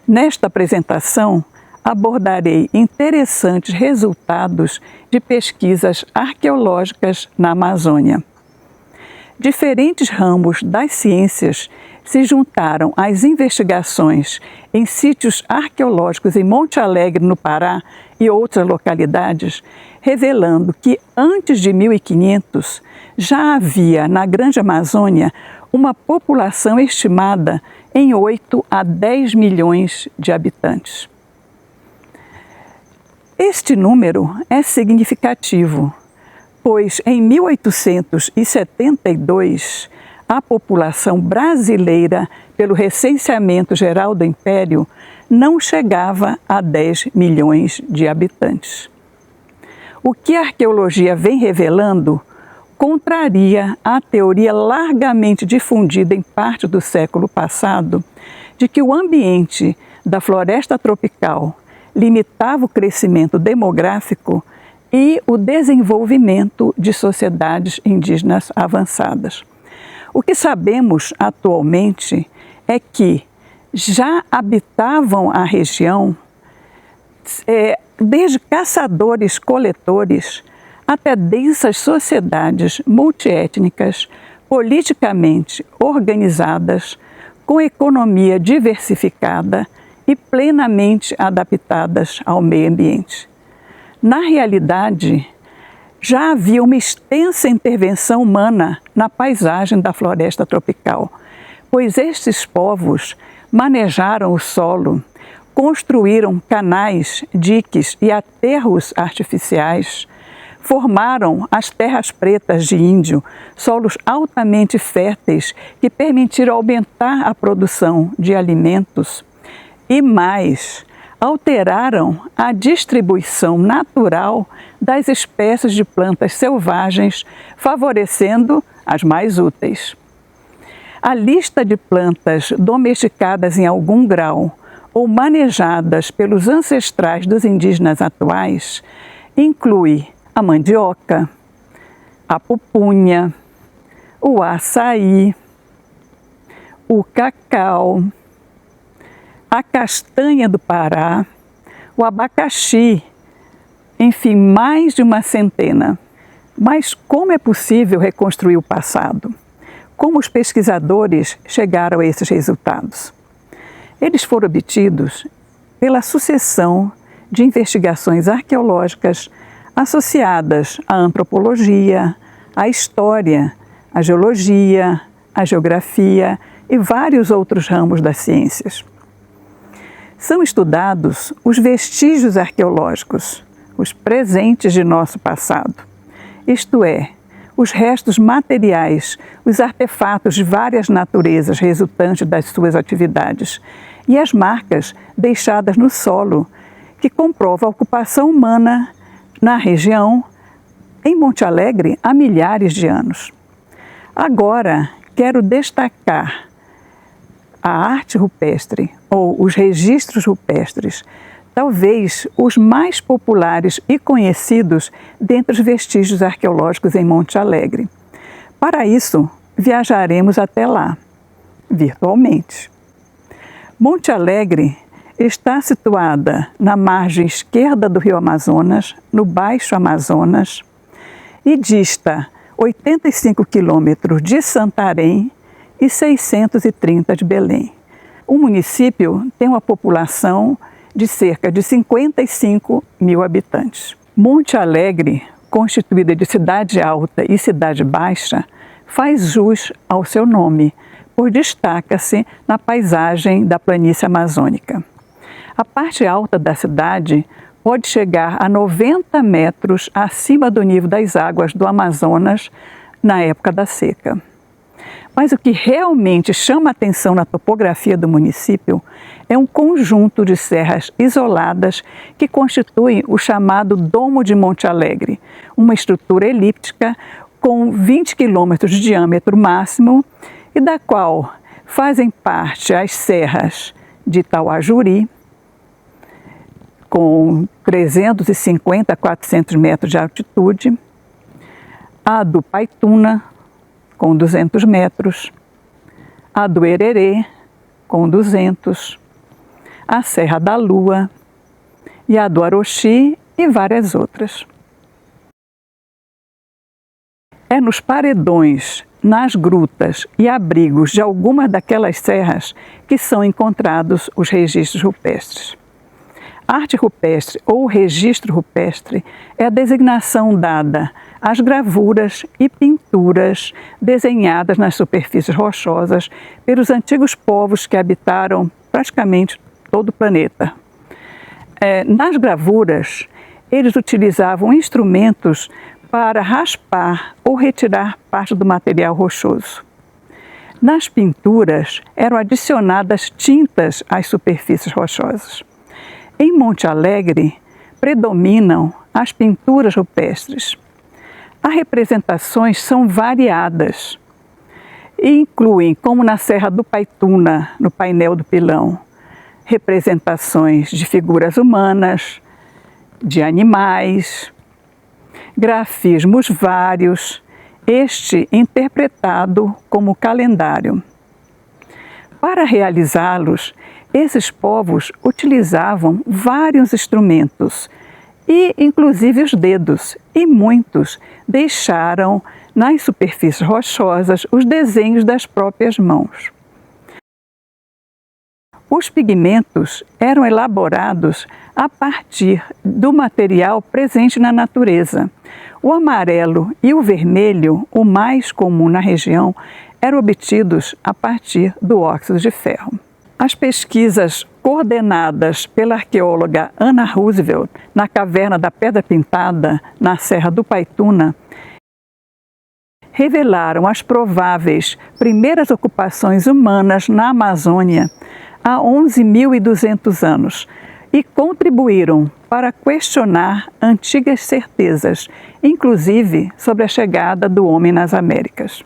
Nesta apresentação, abordarei interessantes resultados de pesquisas arqueológicas na Amazônia. Diferentes ramos das ciências se juntaram às investigações em sítios arqueológicos em Monte Alegre, no Pará, e outras localidades, revelando que antes de 1500 já havia na Grande Amazônia uma população estimada em 8 a 10 milhões de habitantes. Este número é significativo, pois em 1872 a população brasileira, pelo Recenseamento Geral do Império, não chegava a 10 milhões de habitantes. O que a arqueologia vem revelando contraria a teoria largamente difundida em parte do século passado de que o ambiente da floresta tropical limitava o crescimento demográfico e o desenvolvimento de sociedades indígenas avançadas. O que sabemos atualmente é que já habitavam a região desde caçadores-coletores até densas sociedades multiétnicas, politicamente organizadas, com economia diversificada e plenamente adaptadas ao meio ambiente. Na realidade, já havia uma extensa intervenção humana na paisagem da floresta tropical, pois estes povos manejaram o solo, construíram canais, diques e aterros artificiais, formaram as terras pretas de índio, solos altamente férteis que permitiram aumentar a produção de alimentos e mais, alteraram a distribuição natural das espécies de plantas selvagens, favorecendo as mais úteis. A lista de plantas domesticadas em algum grau ou manejadas pelos ancestrais dos indígenas atuais inclui a mandioca, a pupunha, o açaí, o cacau, a castanha do Pará, o abacaxi, enfim, mais de uma centena. Mas como é possível reconstruir o passado? Como os pesquisadores chegaram a esses resultados? Eles foram obtidos pela sucessão de investigações arqueológicas associadas à antropologia, à história, à geologia, à geografia e vários outros ramos das ciências. São estudados os vestígios arqueológicos, os presentes de nosso passado, isto é, os restos materiais, os artefatos de várias naturezas resultantes das suas atividades e as marcas deixadas no solo, que comprovam a ocupação humana na região, em Monte Alegre, há milhares de anos. Agora, quero destacar a arte rupestre, ou os registros rupestres, talvez os mais populares e conhecidos dentre os vestígios arqueológicos em Monte Alegre. Para isso, viajaremos até lá, virtualmente. Monte Alegre está situada na margem esquerda do rio Amazonas, no Baixo Amazonas, e dista 85 quilômetros de Santarém e 630 de Belém. O município tem uma população de cerca de 55 mil habitantes. Monte Alegre, constituída de cidade alta e cidade baixa, faz jus ao seu nome, pois destaca-se na paisagem da planície amazônica. A parte alta da cidade pode chegar a 90 metros acima do nível das águas do Amazonas na época da seca. Mas o que realmente chama a atenção na topografia do município é um conjunto de serras isoladas que constituem o chamado Domo de Monte Alegre, uma estrutura elíptica com 20 quilômetros de diâmetro máximo e da qual fazem parte as serras de Tauajuri, com 350 a 400 metros de altitude, a do Paituna, com 200 metros, a do Hererê, com 200, a Serra da Lua e a do Aroxi e várias outras. É nos paredões, nas grutas e abrigos de algumas daquelas serras que são encontrados os registros rupestres. Arte rupestre ou registro rupestre é a designação dada às gravuras e pinturas desenhadas nas superfícies rochosas pelos antigos povos que habitaram praticamente todo o planeta. Nas gravuras, eles utilizavam instrumentos para raspar ou retirar parte do material rochoso. Nas pinturas, eram adicionadas tintas às superfícies rochosas. Em Monte Alegre, predominam as pinturas rupestres. As representações são variadas e incluem, como na Serra do Paituna, no painel do Pilão, representações de figuras humanas, de animais, grafismos vários, este interpretado como calendário. Para realizá-los, esses povos utilizavam vários instrumentos, e inclusive os dedos, e muitos deixaram nas superfícies rochosas os desenhos das próprias mãos. Os pigmentos eram elaborados a partir do material presente na natureza. O amarelo e o vermelho, o mais comum na região, eram obtidos a partir do óxido de ferro. As pesquisas coordenadas pela arqueóloga Anna Roosevelt na caverna da Pedra Pintada, na Serra do Paituna, revelaram as prováveis primeiras ocupações humanas na Amazônia há 11.200 anos e contribuíram para questionar antigas certezas, inclusive sobre a chegada do homem nas Américas.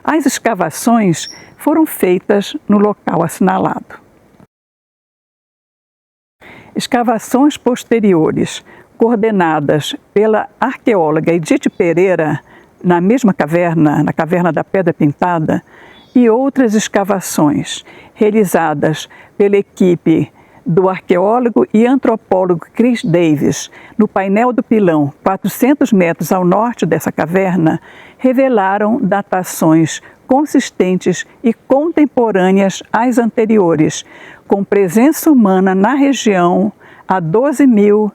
As escavações foram feitas no local assinalado. Escavações posteriores, coordenadas pela arqueóloga Edith Pereira, na mesma caverna, na Caverna da Pedra Pintada, e outras escavações realizadas pela equipe do arqueólogo e antropólogo Chris Davis, no painel do Pilão, 400 metros ao norte dessa caverna, revelaram datações consistentes e contemporâneas às anteriores, com presença humana na região há 12.000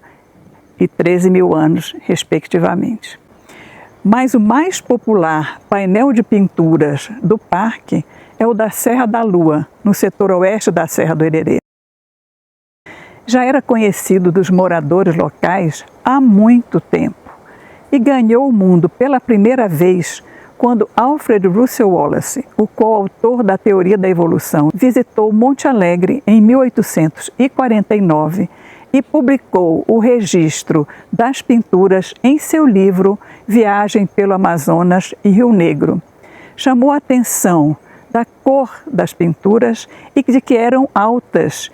e 13.000 anos, respectivamente. Mas o mais popular painel de pinturas do parque é o da Serra da Lua, no setor oeste da Serra do Hererê. Já era conhecido dos moradores locais há muito tempo e ganhou o mundo pela primeira vez quando Alfred Russel Wallace, o coautor da teoria da evolução, visitou Monte Alegre em 1849 e publicou o registro das pinturas em seu livro Viagem pelo Amazonas e Rio Negro. Chamou a atenção da cor das pinturas e de que eram altas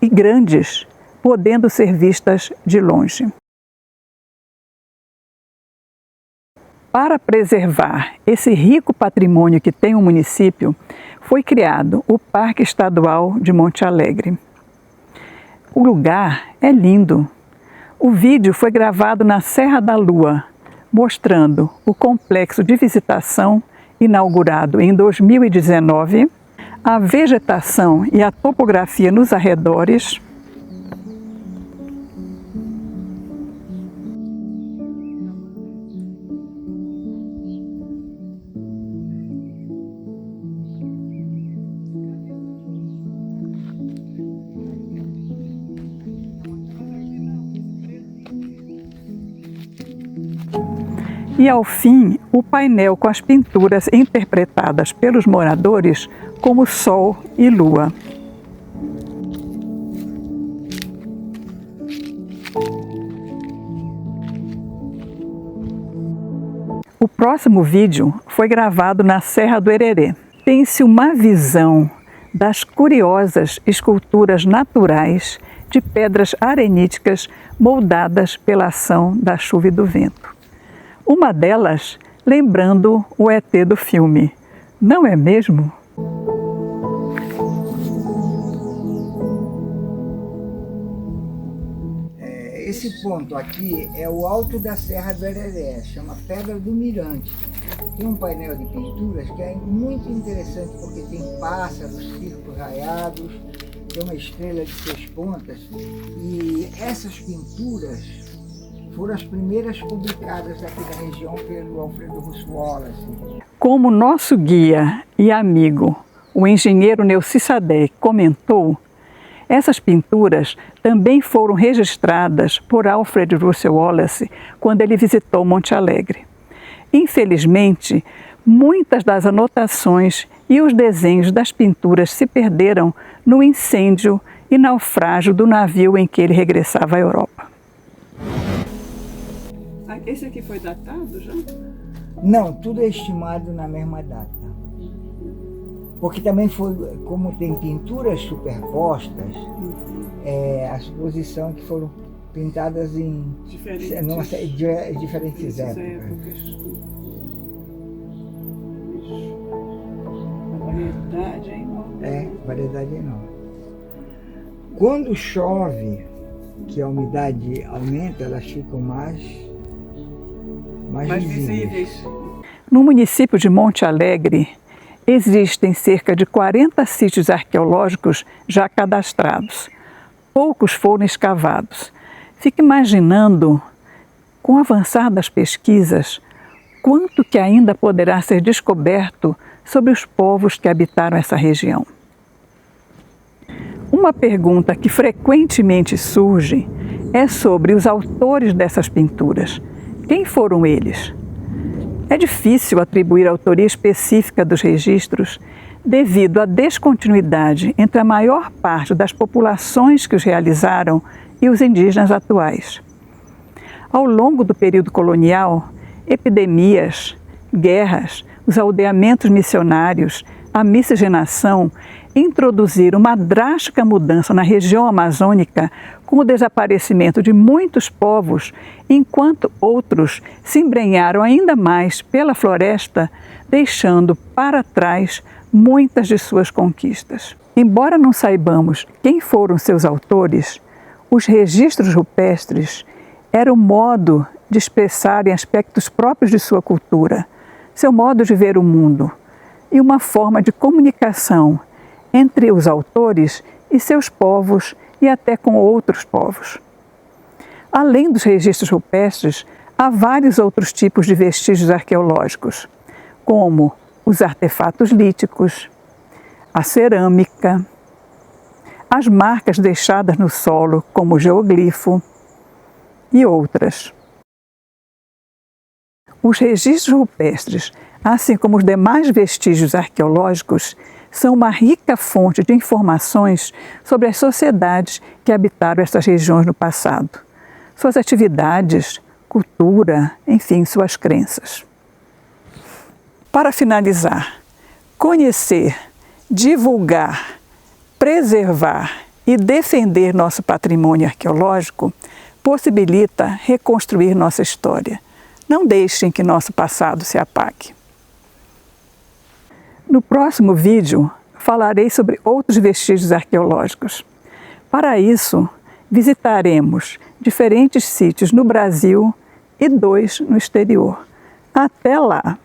e grandes, podendo ser vistas de longe. Para preservar esse rico patrimônio que tem o município, foi criado o Parque Estadual de Monte Alegre. O lugar é lindo. O vídeo foi gravado na Serra da Lua, mostrando o complexo de visitação inaugurado em 2019, a vegetação e a topografia nos arredores, e, ao fim, o painel com as pinturas interpretadas pelos moradores como Sol e Lua. O próximo vídeo foi gravado na Serra do Hererê. Tem-se uma visão das curiosas esculturas naturais de pedras areníticas moldadas pela ação da chuva e do vento. Uma delas lembrando o ET do filme, não é mesmo? Esse ponto aqui é o alto da Serra do Hereré, chama Pedra do Mirante. Tem um painel de pinturas que é muito interessante porque tem pássaros, circos raiados, tem uma estrela de 6 pontas e essas pinturas foram as primeiras publicadas aqui da região pelo Alfredo Russo Wallace. Como nosso guia e amigo, o engenheiro Neuci Sadek, comentou, essas pinturas também foram registradas por Alfred Russel Wallace quando ele visitou Monte Alegre. Infelizmente, muitas das anotações e os desenhos das pinturas se perderam no incêndio e naufrágio do navio em que ele regressava à Europa. Esse aqui foi datado já? Não, tudo é estimado na mesma data. Porque também foi, como tem pinturas superpostas, a suposição que foram pintadas em diferentes épocas. A variedade é enorme. Variedade é enorme. Quando chove, que a umidade aumenta, elas ficam mais visíveis. No município de Monte Alegre, existem cerca de 40 sítios arqueológicos já cadastrados. Poucos foram escavados. Fico imaginando, com o avançar das pesquisas, quanto que ainda poderá ser descoberto sobre os povos que habitaram essa região. Uma pergunta que frequentemente surge é sobre os autores dessas pinturas. Quem foram eles? É difícil atribuir autoria específica dos registros devido à descontinuidade entre a maior parte das populações que os realizaram e os indígenas atuais. Ao longo do período colonial, epidemias, guerras, os aldeamentos missionários, a miscigenação introduziram uma drástica mudança na região amazônica com o desaparecimento de muitos povos, enquanto outros se embrenharam ainda mais pela floresta, deixando para trás muitas de suas conquistas. Embora não saibamos quem foram seus autores, os registros rupestres eram um modo de expressarem aspectos próprios de sua cultura, seu modo de ver o mundo e uma forma de comunicação entre os autores e seus povos e até com outros povos. Além dos registros rupestres, há vários outros tipos de vestígios arqueológicos, como os artefatos líticos, a cerâmica, as marcas deixadas no solo, como o geoglifo, e outras. Os registros rupestres, assim como os demais vestígios arqueológicos, são uma rica fonte de informações sobre as sociedades que habitaram essas regiões no passado, suas atividades, cultura, enfim, suas crenças. Para finalizar, conhecer, divulgar, preservar e defender nosso patrimônio arqueológico possibilita reconstruir nossa história. Não deixem que nosso passado se apague. No próximo vídeo, falarei sobre outros vestígios arqueológicos. Para isso, visitaremos diferentes sítios no Brasil e 2 no exterior. Até lá!